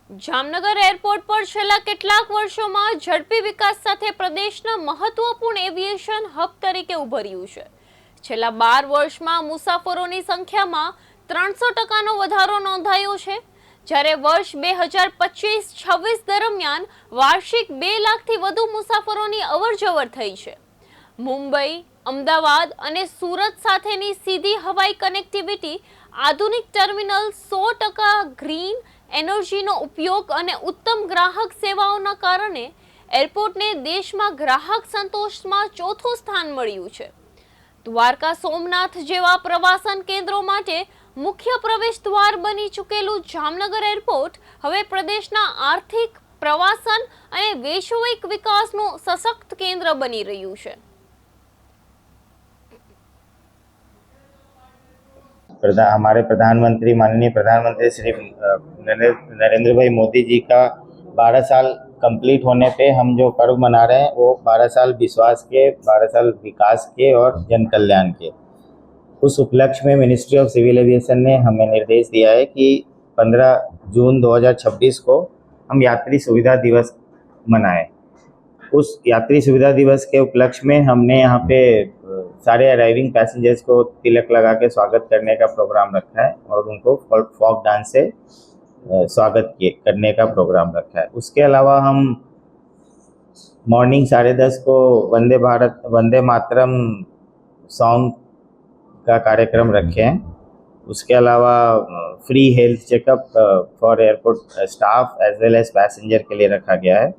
Jamnagar airport પર છેલ્લા કેટલાક વર્ષોમાં ઝડપી વિકાસ સાથે પ્રદેશના મહત્વપૂર્ણ એવિએશન હબ તરીકે ઉભર્યું છે. છેલ્લા 12 વર્ષમાં મુસાફરોની સંખ્યામાં 300% વધારો નોંધાયો છે, જ્યારે વર્ષ 2025-26 દરમિયાન વાર્ષિક 2 લાખથી વધુ મુસાફરોની અવરજવર થઈ છે. મુંબઈ, અમદાવાદ અને સુરત સાથેની સીધી હવાઈ કનેક્ટિવિટી, આધુનિક ટર્મિનલ, 100% ગ્રીન એનર્જીનો ઉપયોગ અને ઉત્તમ ગ્રાહક સેવાઓના કારણે એરપોર્ટને દેશમાં ગ્રાહક સંતોષમાં ચોથું સ્થાન મળ્યું છે. દ્વારકા, સોમનાથ જેવા પ્રવાસન કેન્દ્રો માટે મુખ્ય પ્રવેશ દ્વાર બની ચૂકેલું જામનગર એરપોર્ટ હવે પ્રદેશના આર્થિક, પ્રવાસન અને વૈશ્વિક વિકાસનું સશક્ત કેન્દ્ર બની રહ્યું છે. हमारे प्रधानमंत्री, माननीय प्रधानमंत्री श्री नरेंद्र भाई मोदी जी का 12 साल कंप्लीट होने पे हम जो पर्व मना रहे हैं वो 12 साल विश्वास के, 12 साल विकास के और जन कल्याण के। उस उपलक्ष्य में मिनिस्ट्री ऑफ सिविल एविएशन ने हमें निर्देश दिया है कि 15 जून 2026 को हम यात्री सुविधा दिवस मनाएं। उस यात्री सुविधा दिवस के उपलक्ष्य में हमने यहाँ पे सारे अराइविंग पैसेंजर्स को तिलक लगा के स्वागत करने का प्रोग्राम रखा है और उनको फॉक डांस से स्वागत करने का प्रोग्राम रखा है। उसके अलावा हम मॉर्निंग 10:30 को वंदे मातरम सॉन्ग का कार्यक्रम रखे हैं। उसके अलावा free health checkup for airport staff as well as passenger के लिए रखा गया है।